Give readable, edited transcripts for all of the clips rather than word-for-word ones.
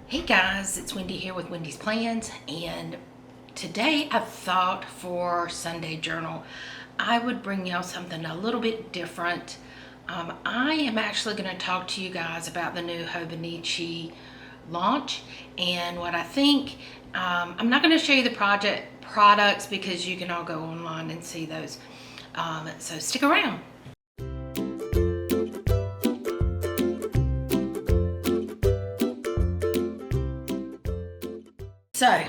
Hey guys, it's Wendy here with Wendy's Plans, and today I thought for Sunday Journal I would bring y'all something a little bit different. I am actually going to talk to you guys about the new Hobonichi launch and what I think. I'm not going to show you the products because you can all go online and see those. So stick around. So,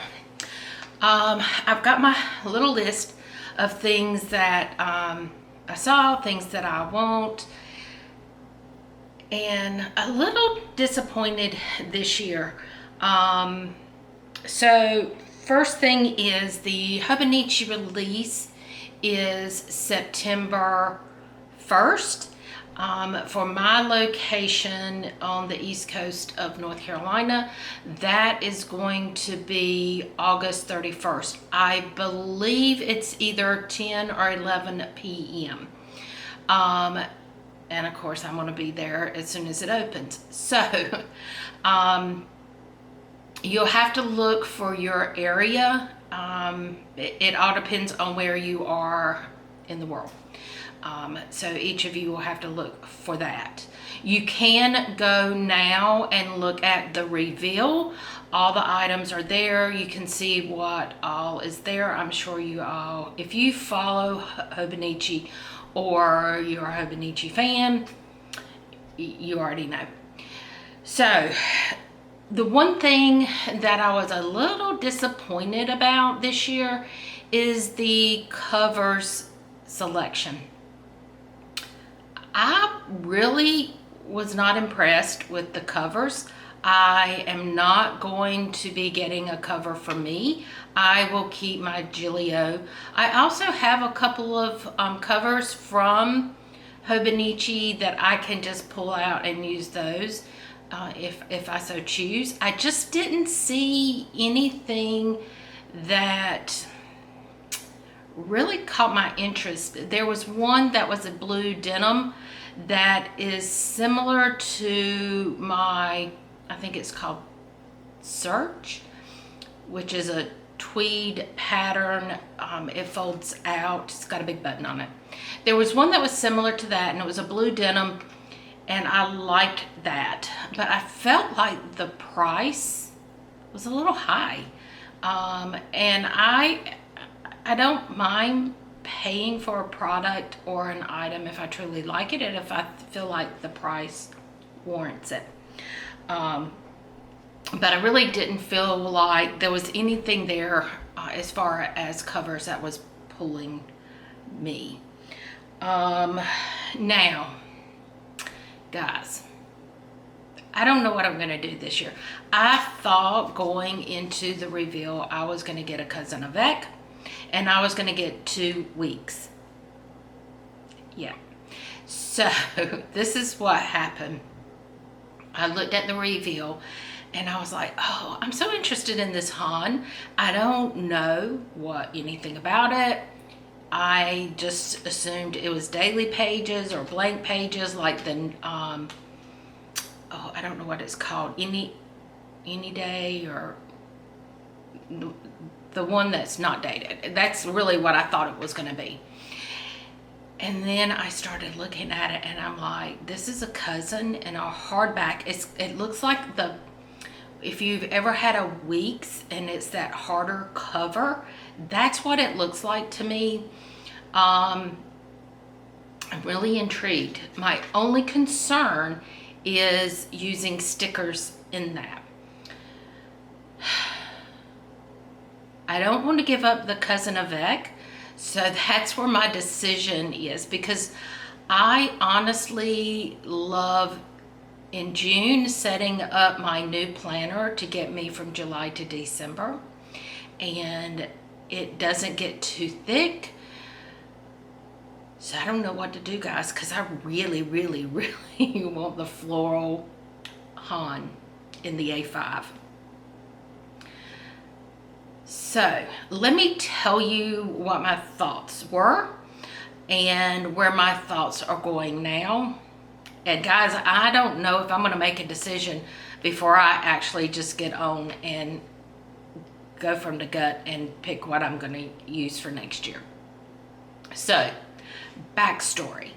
I've got my little list of things that I saw, things that I want, and a little disappointed this year. So, first thing is the Hobonichi release is September 1st. For my location on the east coast of North Carolina, that is going to be August 31st. I believe it's either 10 or 11 p.m. And of course, I'm going to be there as soon as it opens. So, you'll have to look for your area. It all depends on where you are in the world. So each of you will have to look for that. You can go now and look at the reveal. All the items are there. You can see what all is there. I'm sure you all, if you follow Hobonichi or you're a Hobonichi fan, you already know. So the one thing that I was a little disappointed about this year is the covers selection. I really was not impressed with the covers. I am not going to be getting a cover for me. I will keep my Gilio. I also have a couple of covers from Hobonichi that I can just pull out and use those if I so choose. I just didn't see anything that really caught my interest. There was one that was a blue denim that is similar to my, I think it's called Search, which is a tweed pattern. It folds out. It's got a big button on it. There was one that was similar to that, and it was a blue denim, and I liked that. But I felt like the price was a little high. And I don't mind paying for a product or an item if I truly like it and if I feel like the price warrants it. But I really didn't feel like there was anything there as far as covers that was pulling me. Now, guys, I don't know what I'm going to do this year. I thought going into the reveal I was going to get a Cousin Avec. And I was going to get 2 weeks. Yeah. So this is what happened. I looked at the reveal and I was like, oh, I'm so interested in this Han. I don't know anything about it. I just assumed it was daily pages or blank pages like the, I don't know what it's called. Any day or the one that's not dated. That's really what I thought it was going to be. And then I started looking at it and I'm like, this is a cousin in a hardback. It looks like if you've ever had a Weeks and it's that harder cover, that's what it looks like to me. I'm really intrigued. My only concern is using stickers in that. I don't want to give up the Cousin Avec, so that's where my decision is, because I honestly love in June setting up my new planner to get me from July to December, and it doesn't get too thick. So I don't know what to do, guys, because I really, really, really want the floral Han in the A5. So let me tell you what my thoughts were and where my thoughts are going now. And guys, I don't know if I'm going to make a decision before I actually just get on and go from the gut and pick what I'm going to use for next year. So, backstory.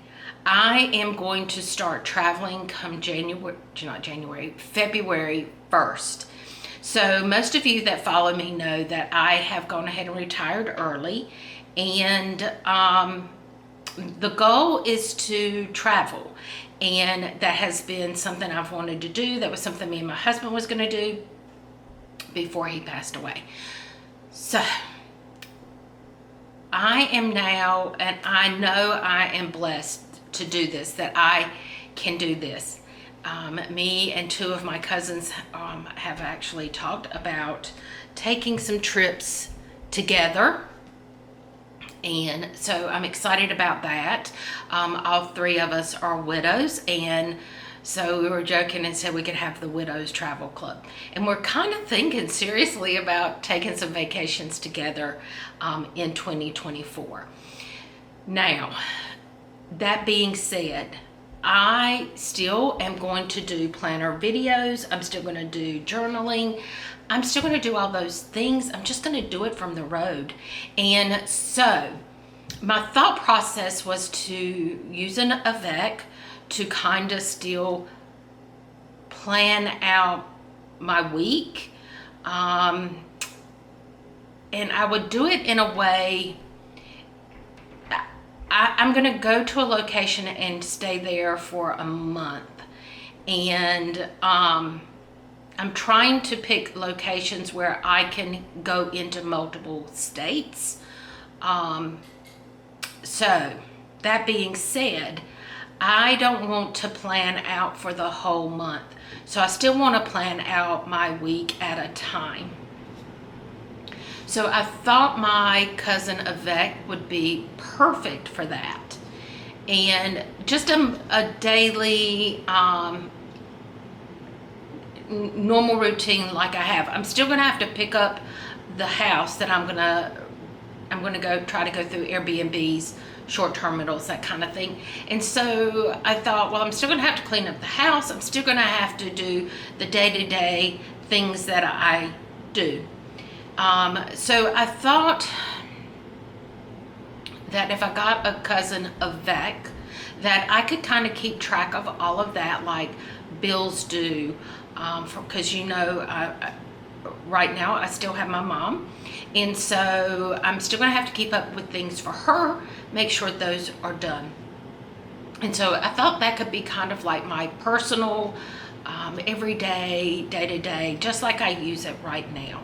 I am going to start traveling come February 1st. So most of you that follow me know that I have gone ahead and retired early, and the goal is to travel, and that has been something I've wanted to do. That was something me and my husband was going to do before he passed away. So I am now, and I know I am blessed to do this, that I can do this. Me and two of my cousins have actually talked about taking some trips together, and so I'm excited about that. All three of us are widows, and so we were joking and said we could have the Widows Travel Club. And we're kind of thinking seriously about taking some vacations together in 2024. Now, that being said, I still am going to do planner videos. I'm still going to do journaling. I'm still going to do all those things. I'm just going to do it from the road. And so my thought process was to use an Avec to kind of still plan out my week. And I would do it in a way, I'm going to go to a location and stay there for a month. And I'm trying to pick locations where I can go into multiple states. So that being said, I don't want to plan out for the whole month. So I still want to plan out my week at a time. So I thought my cousin Avec would be perfect for that. And just a daily normal routine like I have. I'm still going to have to pick up the house that I'm going to go try to go through Airbnbs, short-term rentals, that kind of thing. And so I thought, well, I'm still going to have to clean up the house. I'm still going to have to do the day-to-day things that I do. So I thought that if I got a cousin Avec, that I could kind of keep track of all of that, like bills due, because right now I still have my mom, and so I'm still going to have to keep up with things for her, make sure those are done. And so I thought that could be kind of like my personal, everyday, day-to-day, just like I use it right now.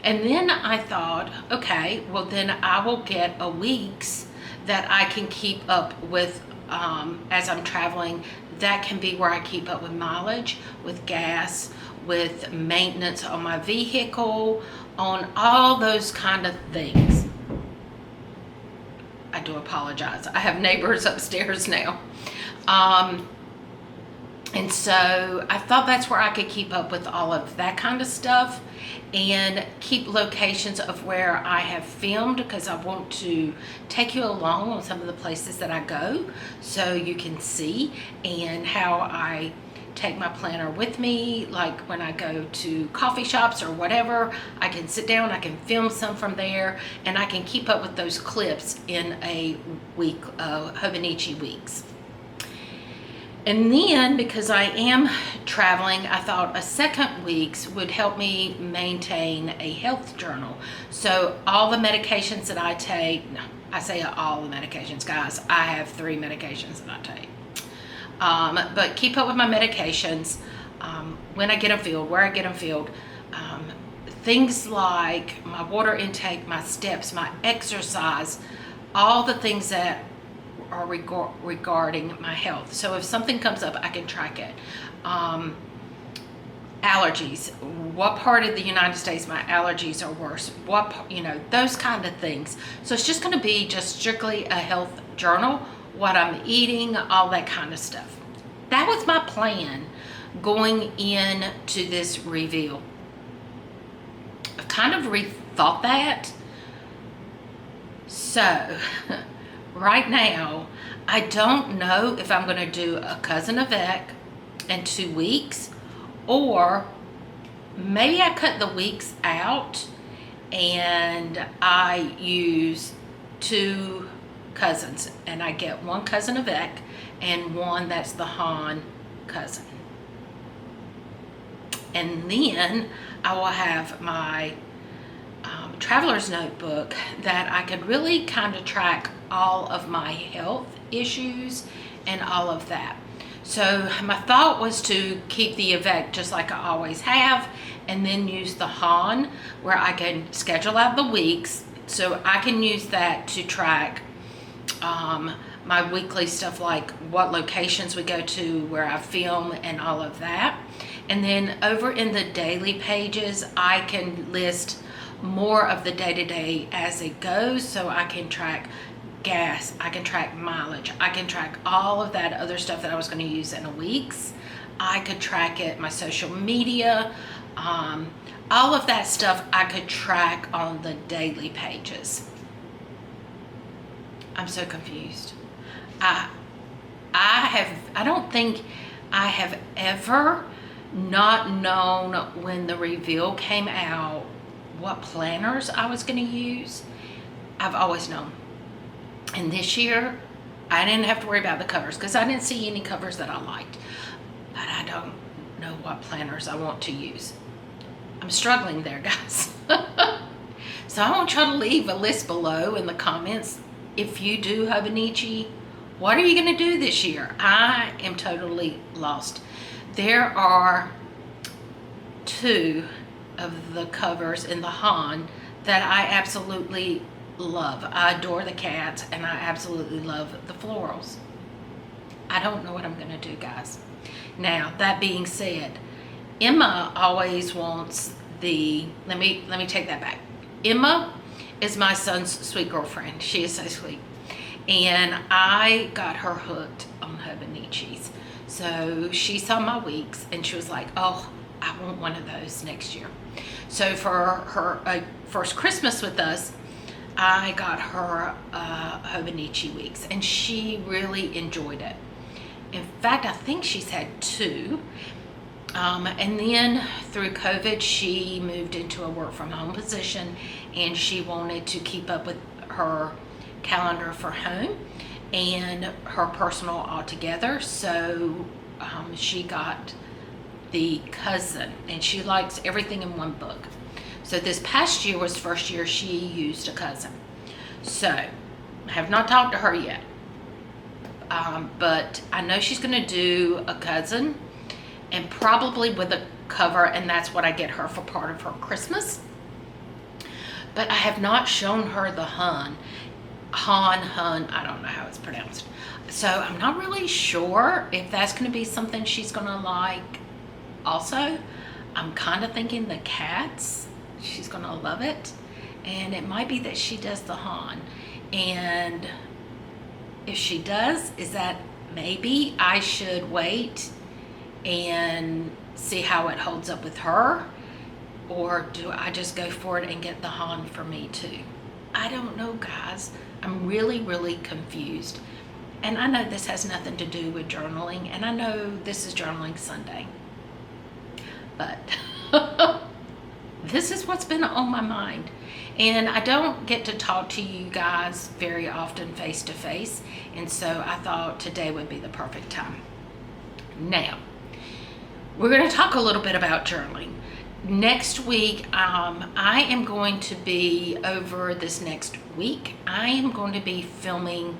And then I thought, okay, well then I will get a week's that I can keep up with as I'm traveling. That can be where I keep up with mileage, with gas, with maintenance on my vehicle, on all those kind of things. I do apologize. I have neighbors upstairs now. And so I thought that's where I could keep up with all of that kind of stuff and keep locations of where I have filmed, because I want to take you along on some of the places that I go so you can see, and how I take my planner with me. Like when I go to coffee shops or whatever, I can sit down, I can film some from there, and I can keep up with those clips in a week, Hobonichi weeks. And then, because I am traveling, I thought a second week's would help me maintain a health journal. So all the medications that I take, no, I say all the medications, guys, I have 3 medications that I take. But keep up with my medications, when I get them filled, where I get them filled. Things like my water intake, my steps, my exercise, all the things that are regarding my health. So if something comes up, I can track it. Allergies, what part of the United States my allergies are worse, those kind of things. So it's just going to be just strictly a health journal, what I'm eating, all that kind of stuff. That was my plan going into this reveal. I kind of rethought that. So right now, I don't know if I'm going to do a cousin Avec in 2 weeks, Or maybe I cut the weeks out and I use 2 cousins, and I get one cousin Avec and one that's the Han cousin. And then I will have my traveler's notebook that I could really kind of track all of my health issues and all of that. So my thought was to keep the Avec just like I always have, and then use the Han where I can schedule out the weeks, so I can use that to track my weekly stuff, like what locations we go to, where I film, and all of that. And then over in the daily pages, I can list more of the day-to-day as it goes, so I can track gas, I can track mileage, I can track all of that other stuff that I was going to use in a week's. I could track it, my social media, all of that stuff I could track on the daily pages. I'm so confused. I don't think I have ever not known when the reveal came out what planners I was going to use. I've always known. And this year, I didn't have to worry about the covers because I didn't see any covers that I liked. But I don't know what planners I want to use. I'm struggling there, guys. So I want y'all to leave a list below in the comments. If you do Hobonichi, what are you going to do this year? I am totally lost. There are 2 of the covers in the Han that I absolutely love. I adore the cats, and I absolutely love the florals. I don't know what I'm going to do, guys. Now, that being said, Emma always wants the, let me take that back. Emma is my son's sweet girlfriend. She is so sweet. And I got her hooked on Hobonichis. So she saw my weeks and she was like, oh, I want one of those next year. So for her first Christmas with us, I got her Hobonichi weeks, and she really enjoyed it. In fact, I think she's had 2. And then through COVID, she moved into a work from home position, and she wanted to keep up with her calendar for home and her personal altogether. So she got the cousin, and she likes everything in one book. So this past year was the first year she used a cousin. So I have not talked to her yet. But I know she's going to do a cousin, and probably with a cover, and that's what I get her for part of her Christmas. But I have not shown her the Hun, I don't know how it's pronounced. So I'm not really sure if that's going to be something she's going to like also. I'm kind of thinking the cats, she's going to love it. And it might be that she does the Han. And if she does, is that maybe I should wait and see how it holds up with her, or do I just go for it and get the Han for me too? I don't know, guys. I'm really confused. And I know this has nothing to do with journaling, and I know this is Journaling Sunday, but this is what's been on my mind. And I don't get to talk to you guys very often face to face, and so I thought today would be the perfect time. Now, we're going to talk a little bit about journaling. Next week, I am going to be, over this next week, I am going to be filming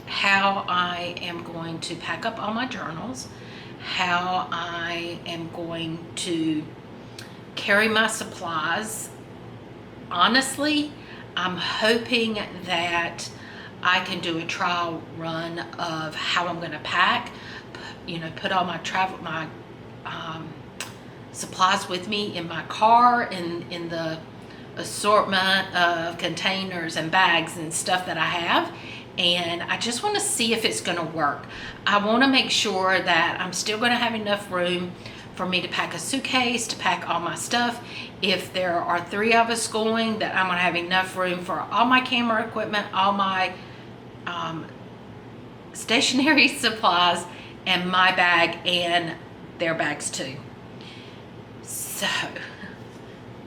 how I am going to pack up all my journals, how I am going to carry my supplies. Honestly, I'm hoping that I can do a trial run of how I'm going to pack, put all my supplies with me in my car, in the assortment of containers and bags and stuff that I have. And I just want to see if it's going to work. I want to make sure that I'm still going to have enough room for me to pack a suitcase, to pack all my stuff. If there are 3 of us going, that I'm going to have enough room for all my camera equipment, all my stationery supplies, and my bag, and their bags too. So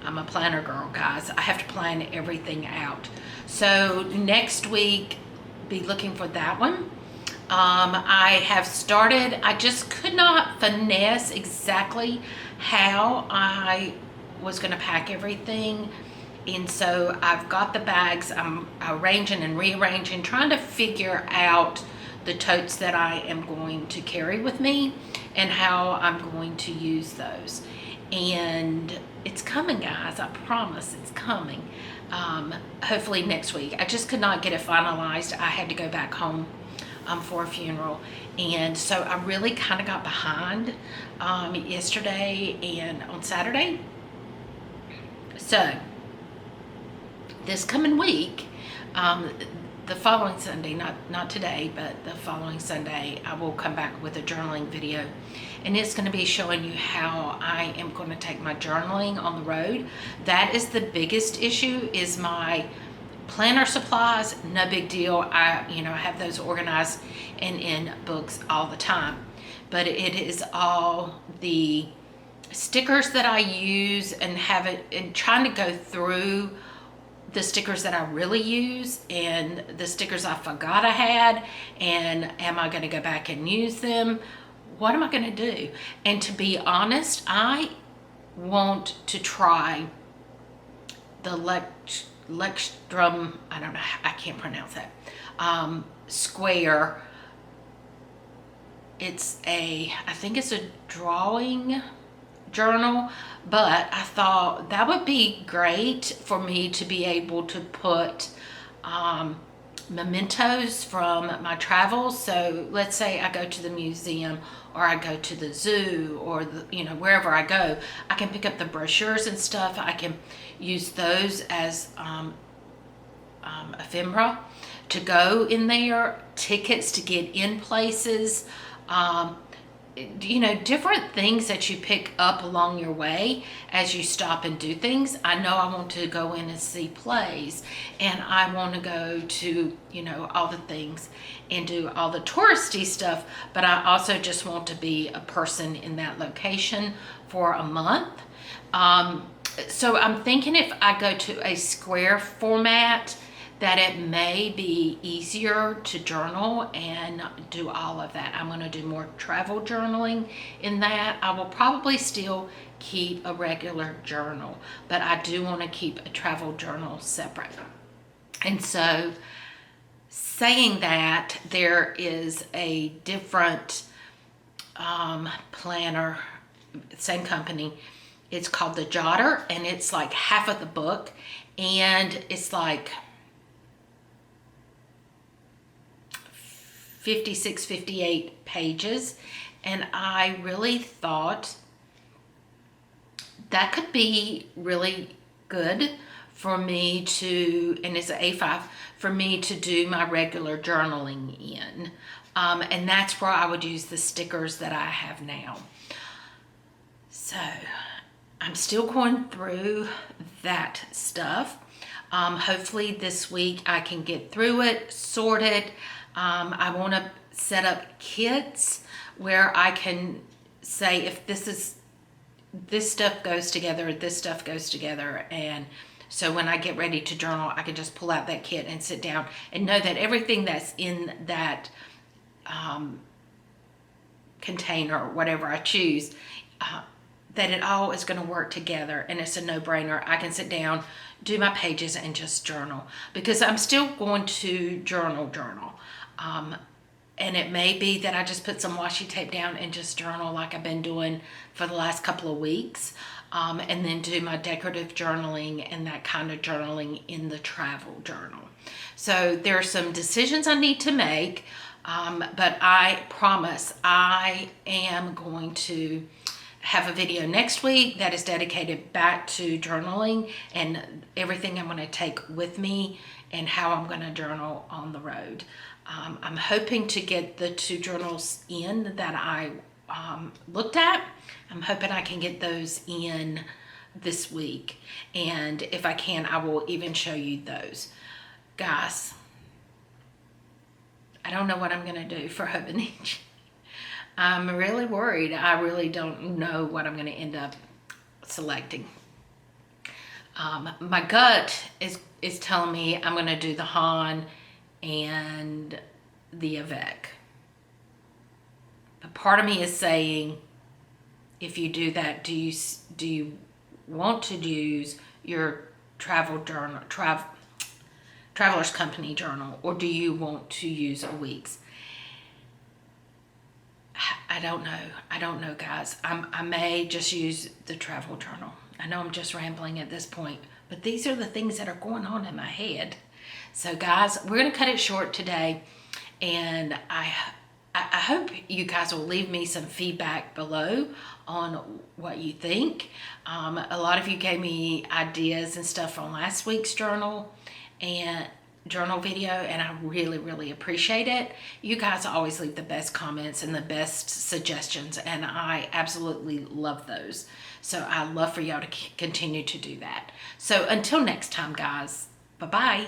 I'm a planner girl, guys. I have to plan everything out. So next week, be looking for that one. I have started, I just could not finesse exactly how I was going to pack everything. And so I've got the bags, I'm arranging and rearranging, trying to figure out the totes that I am going to carry with me and how I'm going to use those. And it's coming, guys. I promise it's coming. Hopefully next week. I just could not get it finalized. I had to go back home for a funeral, and so I really kind of got behind yesterday and on Saturday. So this coming week, the following Sunday, not today, but the following Sunday, I will come back with a journaling video, and it's going to be showing you how I am going to take my journaling on the road. That is the biggest issue, is my planner supplies. No big deal. I have those organized and in books all the time, but it is all the stickers that I use and have it, and trying to go through the stickers that I really use and the stickers I forgot I had, and am I going to go back and use them? What am I going to do? And to be honest, I want to try the Lexstrom, I don't know, I can't pronounce that, square. I think it's a drawing journal, but I thought that would be great for me to be able to put mementos from my travels. So let's say I go to the museum, or I go to the zoo, or wherever I go, I can pick up the brochures and stuff. I can use those as ephemera to go in there, tickets to get in places, different things that you pick up along your way as you stop and do things. I know I want to go in and see plays, and I want to go to, all the things and do all the touristy stuff, but I also just want to be a person in that location for a month. So I'm thinking if I go to a square format, that it may be easier to journal and do all of that. I'm going to do more travel journaling in that. I will probably still keep a regular journal, but I do want to keep a travel journal separate. And so, saying that, there is a different planner, same company. It's called the Jotter, and it's like half of the book, and it's like 56, 58 pages, and I really thought that could be really good for me to, and it's an A5, for me to do my regular journaling in. And that's where I would use the stickers that I have now. So I'm still going through that stuff. Hopefully this week I can get through it, sort it. I want to set up kits where I can say, if this stuff goes together, this stuff goes together, and so when I get ready to journal, I can just pull out that kit and sit down and know that everything that's in that container, whatever I choose, that it all is going to work together, and it's a no-brainer. I can sit down, do my pages, and just journal, because I'm still going to journal. And it may be that I just put some washi tape down and just journal like I've been doing for the last couple of weeks, and then do my decorative journaling and that kind of journaling in the travel journal. So there are some decisions I need to make, but I promise I am going to have a video next week that is dedicated back to journaling and everything I'm going to take with me and how I'm going to journal on the road. I'm hoping to get the 2 journals in that I looked at. I'm hoping I can get those in this week. And if I can, I will even show you those. Guys, I don't know what I'm going to do for Hobonichi. I'm really worried. I really don't know what I'm going to end up selecting. My gut is telling me I'm going to do the Han and the Avec. But part of me is saying, if you do that, do you want to use your traveler's company journal, or do you want to use a week's? I don't know, guys. I may just use the travel journal. I know I'm just rambling at this point, but these are the things that are going on in my head. So, guys, we're going to cut it short today, and I hope you guys will leave me some feedback below on what you think. A lot of you gave me ideas and stuff on last week's journal video, and I really appreciate it. You guys always leave the best comments and the best suggestions, and I absolutely love those. So I love for y'all to continue to do that. So until next time, guys, bye-bye.